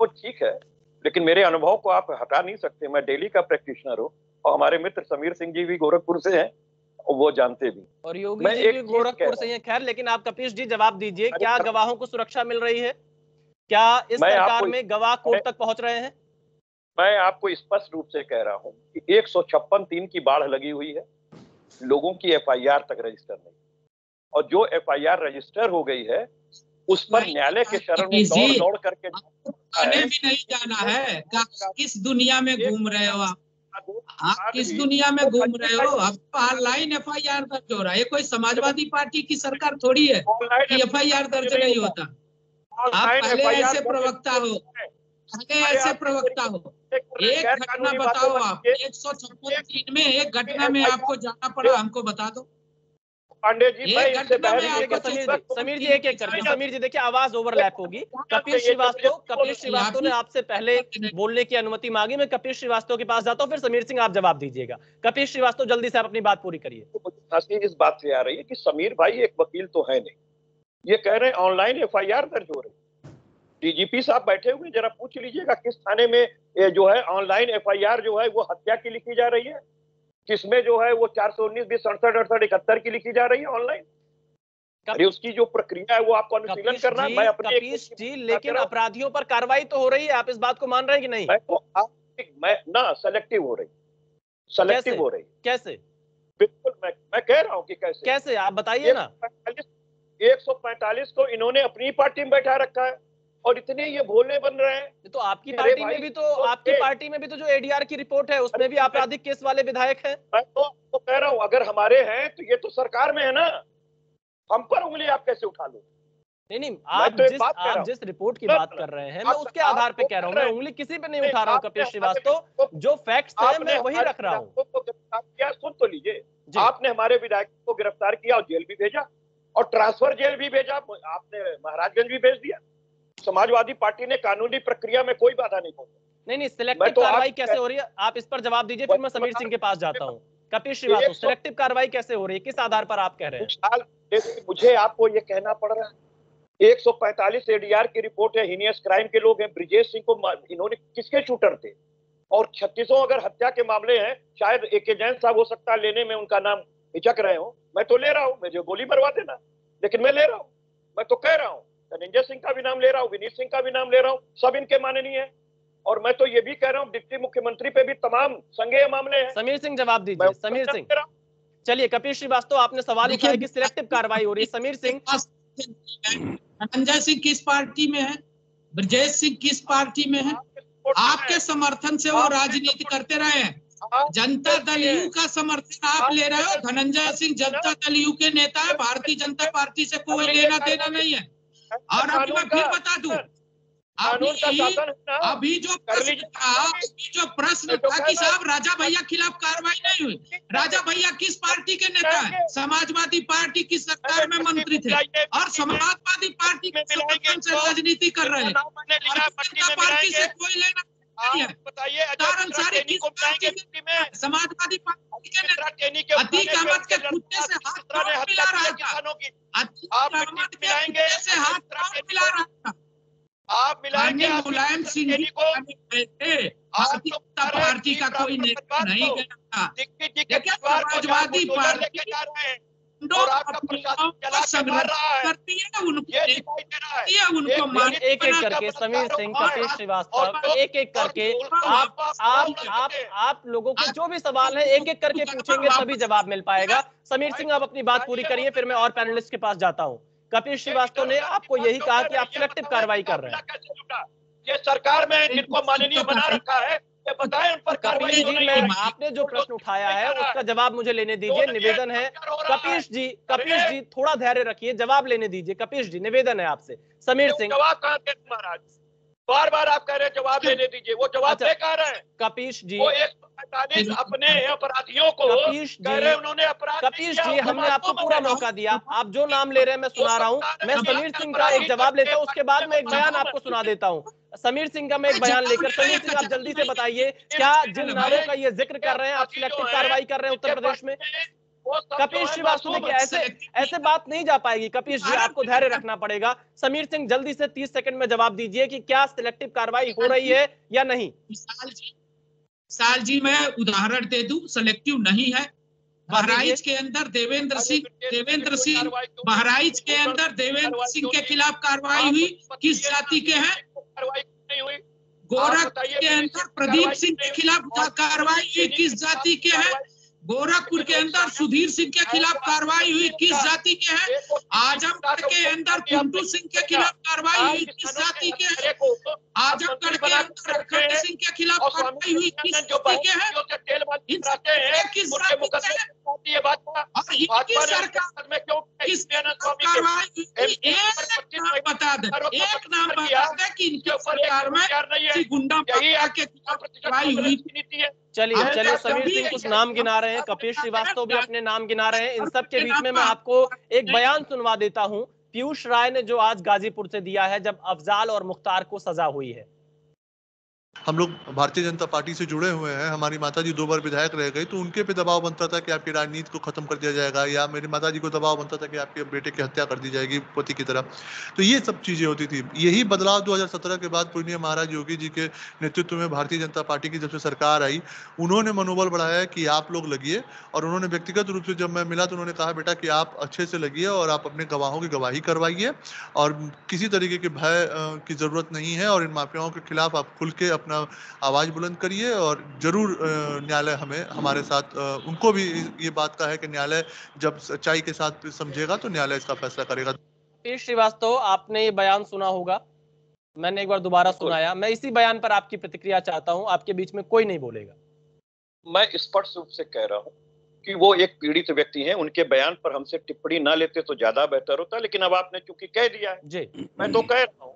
वो ठीक है, लेकिन मेरे अनुभव को आप हटा नहीं सकते। मैं दिल्ली का प्रैक्टिशनर हूँ और हमारे मित्र समीर सिंह जी भी गोरखपुर से हैं और वो जानते भी। और योगी जी भी गोरखपुर से हैं। खैर, लेकिन आप कपीश जी जवाब दीजिए, क्या गवाहों को सुरक्षा मिल रही है? क्या इस सरकार में गवाह कोर्ट तक पहुंच रहे हैं? मैं आपको स्पष्ट रूप से कह रहा हूं कि 156(3) की बाढ़ लगी हुई है, लोगों की एफआईआर तक रजिस्टर नहीं, और जो एफआईआर रजिस्टर हो गई है उस पर न्यायालय के शरण में दौड़ दौड़ करके थाने भी नहीं जाना है। किस दुनिया में घूम रहे हो आप? किस दुनिया में घूम रहे हो? अब ऑनलाइन एफआईआर दर्ज हो रहा है। ये कोई समाजवादी पार्टी की सरकार थोड़ी है कि एफआईआर दर्ज नहीं होता। आप पहले ऐसे प्रवक्ता हो, एक घटना बताओ आप। 156(3) में एक घटना में आपको जाना पड़ा, हमको बता दो। पांडे जी, समीर जी एक एक करके। समीर जी देखिए, आवाज ओवरलैप होगी। कपिल श्रीवास्तव ने आपसे पहले बोलने की अनुमति मांगी। मैं कपिल श्रीवास्तव के पास जाता हूँ, फिर समीर सिंह आप जवाब दीजिएगा। कपिल श्रीवास्तव जल्दी से आप अपनी बात पूरी करिए। हंसी इस बात से आ रही है कि समीर भाई एक वकील तो है नहीं, ये कह रहे हैं ऑनलाइन एफआईआर दर्ज हो रही। डीजीपी साहब बैठे हुए, जरा पूछ लीजिएगा किस थाने में जो है ऑनलाइन एफआईआर जो है वो हत्या की लिखी जा रही है, किसमें जो है वो 419, 20, 67, 68, 71 की लिखी जा रही है ऑनलाइन। अरे उसकी जो प्रक्रिया है वो आपको अनुशीलन करना है। मैं अपने कपीश जी, लेकिन अपराधियों पर कार्रवाई तो हो रही है, आप इस बात को मान रहे हैं कि नहीं? मैं ना सेलेक्टिव हो रही, सेलेक्टिव हो रही। कैसे? बिल्कुल, मैं कह रहा हूँ कि कैसे आप बताइए ना। 145 को इन्होंने अपनी पार्टी में बैठा रखा है और इतने ये भोले बन रहे हैं। तो आपकी पार्टी में भी तो जो एडीआर की रिपोर्ट है उसमें भी आपराधिक केस वाले विधायक हैं। मैं तो कह रहा हूँ, अगर हमारे हैं तो ये तो सरकार में है ना, हम पर उंगली आप कैसे उठा लो? नहीं, आप जिस रिपोर्ट की बात कर रहे हैं मैं उसके आधार पे कह रहा हूँ। मैं उंगली किसी पे नहीं उठा रहा हूँ कपिल श्रीवास्तव, जो फैक्ट्स हैं मैं वही रख रहा हूँ। सुन तो लीजिए, आपने हमारे विधायकों को गिरफ्तार किया और जेल भी भेजा और ट्रांसफर जेल भी भेजा, आपने महाराजगंज भी भेज दिया। समाजवादी पार्टी ने कानूनी प्रक्रिया में कोई बाधा नहीं पहुंची। नहीं, सिलेक्टिव कार्रवाई कैसे हो रही है आप इस पर जवाब दीजिए, फिर मैं समीर सिंह के पास जाता हूँ। कपिल श्रीवास्तव, सिलेक्टिव कार्रवाई कैसे हो रही है, किस आधार पर आप कह रहे हैं? मुझे आपको ये कहना पड़ रहा है। 145 एडीआर की रिपोर्ट है, हीनियस क्राइम के लोग हैं। ब्रिजेश सिंह को इन्होंने किसके शूटर थे? और 36 अगर हत्या के मामले हैं, शायद AK जैन साहब हो सकता है लेने में उनका नाम हिचक रहे हो। मैं तो ले रहा हूँ, मुझे गोली मरवा देना, लेकिन मैं ले रहा हूँ। मैं तो कह रहा हूँ, धनंजय सिंह का भी नाम ले रहा हूँ, विनीत सिंह का भी नाम ले रहा हूँ, सब इनके माननीय है। और मैं तो ये भी कह रहा हूँ डिप्टी मुख्यमंत्री पे भी तमाम संज्ञेय मामले हैं। समीर सिंह जवाब दीजिए। समीर सिंह, चलिए कपिल श्रीवास्तव आपने सवाल उठाया कि सिलेक्टिव कार्रवाई हो रही है। समीर सिंह, धनंजय सिंह किस पार्टी में है? ब्रजेश सिंह किस पार्टी में है? आपके समर्थन से वो राजनीति करते रहे हैं। जनता दल यू का समर्थन आप ले रहे हो। धनंजय सिंह जनता दल यू के नेता है, भारतीय जनता पार्टी से कोई लेना देना नहीं है। और अभी मैं फिर बता दूं, अभी जो प्रश्न था कि साहब राजा भैया खिलाफ कार्रवाई नहीं हुई। राजा भैया किस पार्टी के नेता है? समाजवादी पार्टी की सरकार में मंत्री थे और समाजवादी पार्टी के समर्थन से राजनीति कर रहे हैं। जनता पार्टी से कोई लेना नहीं है। अंसारी किस पार्टी में? समाजवादी पार्टी के नेता। अतीक अहमद के कुत्ते से हाथ कौन मिला रहा था? अतीक अहमद के कुत्ते से हाथ कौन मिला रहा था? आप मिलाएंगे मुलायम सिंह जी को भारतीय जनता पार्टी का कोई नेता नहीं गया। देखिए समाजवादी पार्टी करती है, उनको मान एक एक करके समीर सिंह, कपिल श्रीवास्तव, एक एक करके आप लोगों को जो भी सवाल है एक एक करके पूछेंगे तभी जवाब मिल पाएगा। समीर सिंह आप अपनी बात पूरी करिए, फिर मैं और पैनलिस्ट के पास जाता हूँ। कपिल श्रीवास्तव ने आपको यही कहा कि आप सिलेक्टिव कार्रवाई कर रहे हैं। ये सरकार में जिनको माननीय बना रखा है, ये बताएं उन पर कार्रवाई जी। मैं आपने जो प्रश्न उठाया है उसका जवाब मुझे लेने दीजिए, निवेदन है। कपिश जी थोड़ा धैर्य रखिए, जवाब लेने दीजिए। कपिश जी निवेदन है आपसे। समीर सिंह, जवाब कहाँ थे महाराज? बार बार आप कह रहे हैं जवाब लेने दीजिए, वो जवाब दे कहाँ रहे हैं? कपिश जी, वो 145 अपने अपराधियों को कह रहे उन्होंने अपराध। कपिश जी, हमने आपको पूरा मौका दिया, आप जो नाम ले रहे हैं मैं सुना रहा हूँ। मैं समीर सिंह का एक जवाब लेता हूँ, उसके बाद मैं एक बयान आपको सुना देता हूँ। समीर सिंह का मैं एक बयान लेकर, समीर सिंह आप जल्दी से बताइए, क्या जिन नामों का ये जिक्र कर रहे हैं आप सिलेक्टिव कार्रवाई कर रहे हैं उत्तर प्रदेश में? कपिल श्रीवास्तव, देखिए ऐसे बात नहीं जा पाएगी कपिल जी, आपको धैर्य रखना पड़ेगा। समीर सिंह जल्दी से 30 सेकंड में जवाब दीजिए कि क्या सिलेक्टिव कार्रवाई हो रही है या नहीं। विशाल जी मैं उदाहरण दे दूं, सिलेक्टिव नहीं है। बहराइच के अंदर देवेंद्र सिंह बहराइच के अंदर देवेंद्र सिंह के खिलाफ कार्रवाई हुई, किस जाति के हैं? गोरखपुर के अंदर प्रदीप सिंह के खिलाफ कार्रवाई हुई, किस जाति के हैं? गोरखपुर के अंदर सुधीर सिंह के खिलाफ कार्रवाई हुई, किस जाति के हैं? आजमगढ़ के अंदर कुंटू सिंह के खिलाफ कार्रवाई हुई, किस जाति के हैं? आजमगढ़ के अंदर अखंड सिंह के खिलाफ कार्रवाई हुई, किस जाति के हैं? इन किस जाति के हैं? और इनकी सरकार में किस कार्रवाई हुई? एक नाम बता दे, एक नाम बता दे कि इनकी सरकार में गुंडा के खिलाफ कार्रवाई हुई। चलिए समीर सिंह कुछ नाम गिना रहे हैं, कपिल श्रीवास्तव भी अपने नाम गिना रहे हैं। इन सब के बीच में मैं आपको एक बयान सुनवा देता हूं पीयूष राय ने, जो आज गाजीपुर से दिया है, जब अफजाल और मुख्तार को सजा हुई है। हम लोग भारतीय जनता पार्टी से जुड़े हुए हैं, हमारी माताजी 2 बार विधायक रह गई, तो उनके पे दबाव बनता था कि आपकी राजनीति को खत्म कर दिया जाएगा, या मेरी माताजी को दबाव बनता था कि आपके बेटे की हत्या कर दी जाएगी पति की तरह। तो ये सब चीजें होती थी। यही बदलाव 2017 के बाद पूजनीय महाराज योगी जी के नेतृत्व में भारतीय जनता पार्टी की जब से सरकार आई, उन्होंने मनोबल बढ़ाया कि आप लोग लगिए। और उन्होंने व्यक्तिगत रूप से जब मैं मिला तो उन्होंने कहा, बेटा कि आप अच्छे से लगिए और आप अपने गवाहों की गवाही करवाइए और किसी तरीके के भय की जरूरत नहीं है, और इन माफियाओं के खिलाफ आप खुल के अपना आवाज बुलंद करिए। और जरूर न्यायालय हमारे साथ, उनको भी ये बात का है कि न्यायालय जब सच्चाई के साथ समझेगा तो न्यायालय इसका फैसला करेगा। कपिल श्रीवास्तव, आपने ये बयान सुना होगा, मैंने एक बार दोबारा सुनाया, मैं इसी बयान पर आपकी प्रतिक्रिया चाहता हूं, आपके बीच में कोई नहीं बोलेगा। मैं स्पष्ट रूप से कह रहा हूं कि वो एक पीड़ित व्यक्ति हैं, उनके बयान पर हमसे टिप्पणी ना लेते तो ज्यादा बेहतर होता, लेकिन अब आपने चूंकि कह दिया है जी, मैं तो कह रहा हूं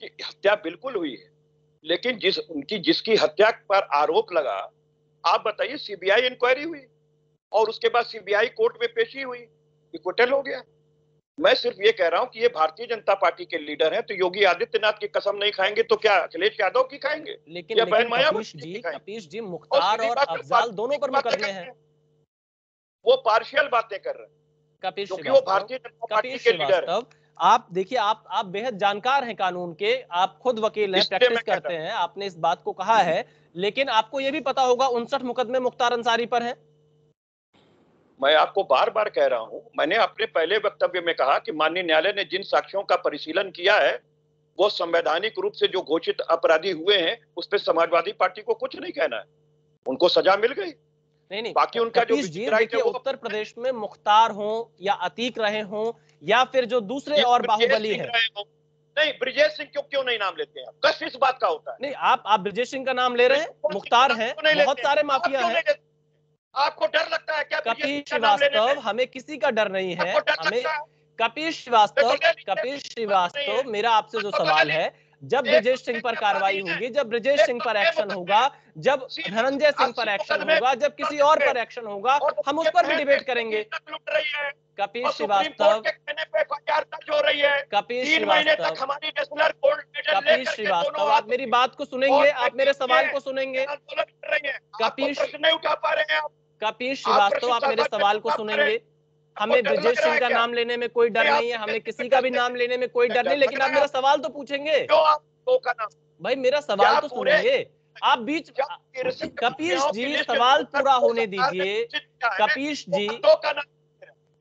कि हत्या बिल्कुल हुई है, लेकिन जिसकी हत्या पर आरोप लगा, आप बताइए, सीबीआई इंक्वायरी हुई और उसके बाद सीबीआई कोर्ट में पेशी हुई, इक्विटल हो गया। मैं सिर्फ ये कह रहा हूं कि ये भारतीय जनता पार्टी के लीडर हैं, तो योगी आदित्यनाथ की कसम नहीं खाएंगे तो क्या अखिलेश यादव की खाएंगे? लेकिन कपिश जी मुख्तार और अफजाल दोनों पर मुकदमे हैं। वो पार्शियल बातें कर रहे हैं कपिल क्योंकि वो भारतीय जनता पार्टी के लीडर हैं। आप देखिए, आप बेहद जानकार हैं कानून के, आप खुद वकील हैं, प्रैक्टिस करते हैं, आपने इस बात को कहा है, लेकिन आपको यह भी पता होगा 59 मुकदमे मुख्तार अंसारी पर हैं। मैं आपको बार बार कह रहा हूं, मैंने अपने पहले वक्तव्य में कहा कि माननीय न्यायालय ने जिन साक्ष्यों का परिशीलन किया है, वो संवैधानिक रूप से जो घोषित अपराधी हुए हैं, उस पर समाजवादी पार्टी को कुछ नहीं कहना है, उनको सजा मिल गई। नहीं, बाकी उनका जो देखिए, उत्तर प्रदेश में मुख्तार हो या अतीक रहे हो या फिर जो दूसरे और बाहुबली है, नहीं, ब्रिजेश सिंह क्यों नहीं नाम लेते हैं? कष्ट इस बात का होता है। नहीं, आप ब्रिजेश सिंह का नाम ले रहे हैं, मुख्तार हैं, बहुत सारे माफिया हैं। आपको डर लगता है क्या? कपिल श्रीवास्तव, हमें किसी का डर नहीं है, हमें कपिल श्रीवास्तव, मेरा आपसे जो सवाल है, जब ब्रिजेश सिंह पर कार्रवाई होगी, जब ब्रिजेश सिंह पर एक्शन होगा, जब धनंजय सिंह पर एक्शन होगा, जब किसी और पर एक्शन होगा, हम उस पर भी डिबेट करेंगे। कपिल श्रीवास्तव, आप मेरी बात को सुनेंगे, आप मेरे सवाल को सुनेंगे। कपिल श्रीवास्तव, आप मेरे सवाल को सुनेंगे। हमें ब्रिजेश सिंह का नाम लेने में कोई डर नहीं है, हमें किसी का भी नाम लेने में कोई डर नहीं, लेकिन आप मेरा सवाल तो पूछेंगे भाई, मेरा सवाल तो सुनेंगे। आप बीच, कपिश जी सवाल पूरा होने दीजिए।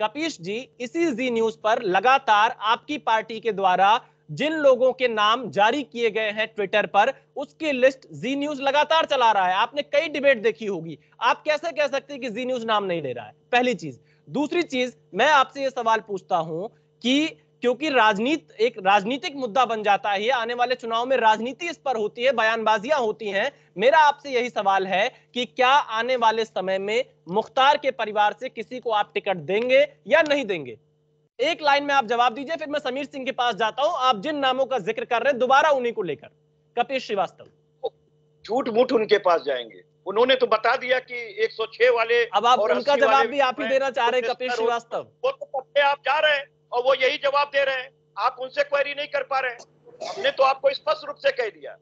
कपिश जी, इसी जी न्यूज पर लगातार आपकी पार्टी के द्वारा जिन लोगों के नाम जारी किए गए हैं ट्विटर पर, उसकी लिस्ट जी न्यूज लगातार चला रहा है। आपने कई डिबेट देखी होगी, आप कैसे कह सकते हैं कि जी न्यूज नाम नहीं ले रहा है? पहली चीज। दूसरी चीज, मैं आपसे यह सवाल पूछता हूं कि क्योंकि राजनीति एक राजनीतिक मुद्दा बन जाता है, आने वाले चुनाव में राजनीति इस पर होती है, बयानबाजियां होती हैं, मेरा आपसे यही सवाल है कि क्या आने वाले समय में मुख्तार के परिवार से किसी को आप टिकट देंगे या नहीं देंगे? एक लाइन में आप जवाब दीजिए, फिर मैं समीर सिंह के पास जाता हूं। आप जिन नामों का जिक्र कर रहे हैं, दोबारा उन्हीं को लेकर। कपिल श्रीवास्तव, झूठ मूठ उनके पास जाएंगे, उन्होंने तो बता दिया कि 106 वाले। अब आप उनका जवाब भी आप ही देना चाह रहे हैं कपिल श्रीवास्तव? वो तो पक्के आप जा रहे हैं और वो यही जवाब दे रहे हैं, आप उनसे क्वेरी नहीं कर पा रहे हैं। हमने तो आपको स्पष्ट रूप से कह दिया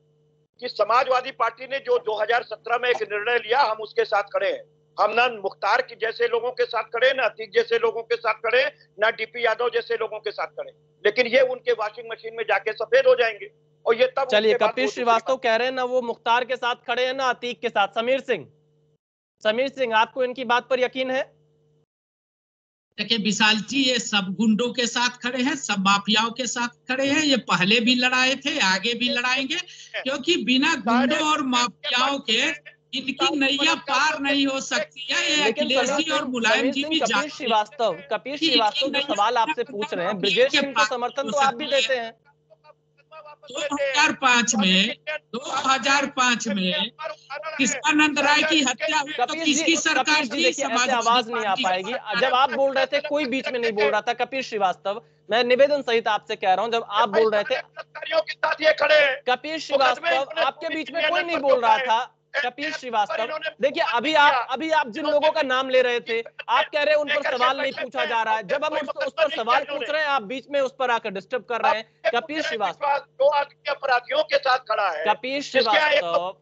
कि समाजवादी पार्टी ने जो 2017 में एक निर्णय लिया, हम उसके साथ खड़े हैं। हम ना मुख्तार की जैसे लोगों के साथ खड़े, ना अतीक जैसे लोगों के साथ खड़े, ना डीपी यादव जैसे लोगों के साथ खड़े, लेकिन ये उनके वॉशिंग मशीन में जाके सफेद हो जाएंगे। और ये तब चलिए, कपिल श्रीवास्तव कह रहे हैं ना वो मुख्तार के साथ खड़े हैं ना अतीक के साथ। समीर सिंह आपको इनकी बात पर यकीन है? देखिए विशाल जी, ये सब गुंडों के साथ खड़े हैं, सब माफियाओं के साथ खड़े हैं। ये पहले भी लड़ाए थे, आगे भी लड़ाएंगे, क्योंकि बिना गुंडों और माफियाओं के इनकी नैया पार नहीं हो सकती है। ये अखिलेश जी और मुलायम जी भी कपिल श्रीवास्तव जो सवाल आपसे पूछ रहे हैं, ब्रजेश सिंह को समर्थन तो आप भी देते हैं। 2005 में कृष्णानंद राय की हत्या हुई तो किसकी सरकार थी? ऐसे आवाज नहीं आ पाएगी। जब आप बोल रहे थे कोई बीच में नहीं बोल रहा था। कपिल श्रीवास्तव, मैं निवेदन सहित आपसे कह रहा हूं, जब आप बोल रहे थे कपिल श्रीवास्तव, आपके बीच में कोई नहीं बोल रहा था। कपिल श्रीवास्तव, देखिए अभी आप जिन लोगों का नाम ले रहे थे, आप कह रहे हैं उन पर सवाल नहीं पूछा जा रहा है। जब हम उस पर सवाल पूछ रहे हैं, आप बीच में उस पर आकर डिस्टर्ब कर रहे हैं। कपिल श्रीवास्तव 2 आदमी अपराधियों के साथ खड़ा है। कपिल श्रीवास्तव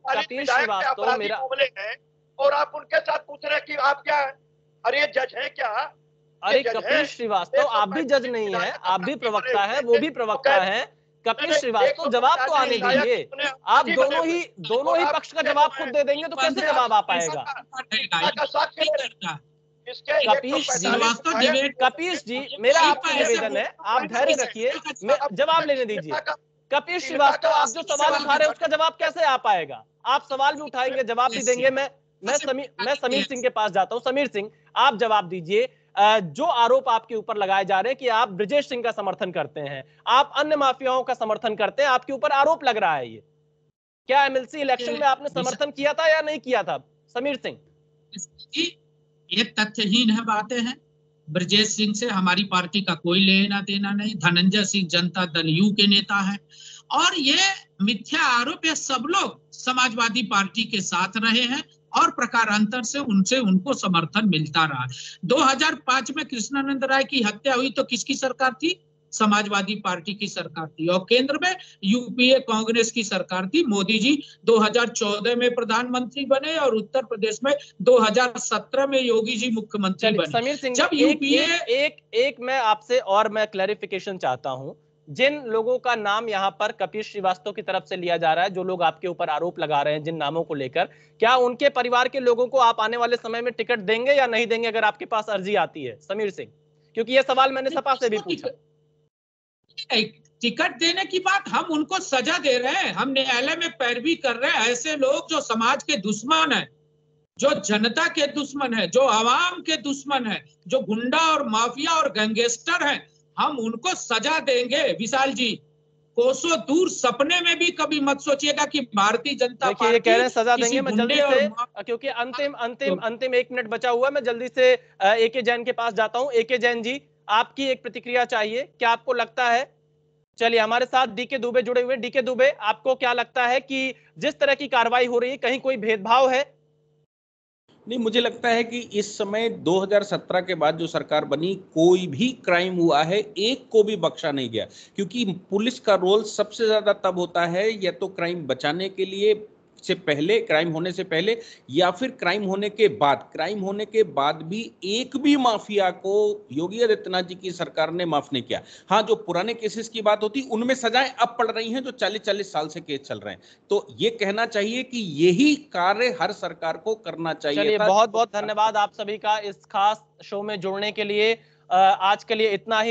मेरा, और आप उनके साथ पूछ रहे हैं कि आप क्या है? अरे जज है क्या? अरे कपिल श्रीवास्तव, आप भी जज नहीं है, आप भी प्रवक्ता है, वो भी प्रवक्ता है। कपिल श्रीवास्तव, जवाब तो आने दीजिए। आप दोनों ही पक्ष का जवाब खुद दे देंगे तो कैसे जवाब आ पाएगा? कपिल जी, मेरा आपसे निवेदन है, आप धैर्य रखिए, जवाब लेने दीजिए। कपिल श्रीवास्तव, आप जो सवाल उठा रहे हैं उसका जवाब कैसे आ पाएगा? आप सवाल भी उठाएंगे, जवाब भी देंगे। मैं समीर सिंह के पास जाता हूं। समीर सिंह, आप जवाब दीजिए। जो आरोप आपके ऊपर लगाए जा रहे हैं कि आप ब्रजेश सिंह का समर्थन करते हैं, आप अन्य माफियाओं का समर्थन करते हैं, आपके ऊपर आरोप लग रहा है, ये क्या एमएलसी इलेक्शन में आपने समर्थन किया था या नहीं किया था? समीर सिंह, ये तथ्यहीन है, बातें हैं। ब्रजेश सिंह से हमारी पार्टी का कोई लेना देना नहीं। धनंजय सिंह जनता दल यू के नेता है, और ये मिथ्या आरोप, ये सब लोग समाजवादी पार्टी के साथ रहे हैं और प्रकारांतर से उनको समर्थन मिलता रहा। 2005 में कृष्णानंद राय की हत्या हुई तो किसकी सरकार थी? समाजवादी पार्टी की सरकार थी, और केंद्र में यूपीए कांग्रेस की सरकार थी। मोदी जी 2014 में प्रधानमंत्री बने और उत्तर प्रदेश में 2017 में योगी जी मुख्यमंत्री बने। समीर सिंह, जब यूपीए मैं आपसे और मैं क्लैरिफिकेशन चाहता हूं। जिन लोगों का नाम यहाँ पर कपिल श्रीवास्तव की तरफ से लिया जा रहा है, जो लोग आपके ऊपर आरोप लगा रहे हैं जिन नामों को लेकर, क्या उनके परिवार के लोगों को आप आने वाले समय में टिकट देंगे या नहीं देंगे अगर आपके पास अर्जी आती है? समीर सिंह, क्योंकि यह सवाल मैंने सपा से भी पूछा। टिकट देने की बात, हम उनको सजा दे रहे हैं, हम न्यायालय में पैरवी कर रहे हैं। ऐसे लोग जो समाज के दुश्मन है, जो जनता के दुश्मन है, जो आवाम के दुश्मन है, जो गुंडा और माफिया और गैंगस्टर है, हम उनको सजा देंगे। विशाल जी, कोसों दूर सपने में भी कभी मत सोचिएगा कि भारतीय जनता पार्टी, ये कह रहे हैं सजा देंगे। मैं जल्दी से, क्योंकि अंतिम 1 मिनट बचा हुआ है, मैं जल्दी से एके जैन के पास जाता हूं। एके जैन जी, आपकी एक प्रतिक्रिया चाहिए। क्या आपको लगता है, चलिए हमारे साथ डीके दुबे जुड़े हुए। डीके दुबे, आपको क्या लगता है कि जिस तरह की कार्रवाई हो रही है, कहीं कोई भेदभाव है? नहीं, मुझे लगता है कि इस समय 2017 के बाद जो सरकार बनी, कोई भी क्राइम हुआ है एक को भी बख्शा नहीं गया, क्योंकि पुलिस का रोल सबसे ज्यादा तब होता है या तो क्राइम बचाने के लिए से पहले, क्राइम होने से पहले, या फिर क्राइम होने के बाद। क्राइम होने के बाद भी एक भी माफिया को योगी आदित्यनाथ जी की सरकार ने माफ नहीं किया। हाँ, जो पुराने केसेस की बात होती उनमें सजाएं अब पड़ रही हैं, जो 40-40 साल से केस चल रहे हैं। तो ये कहना चाहिए कि यही कार्य हर सरकार को करना चाहिए। चलिए, बहुत बहुत धन्यवाद आप सभी का इस खास शो में जुड़ने के लिए। आज के लिए इतना ही।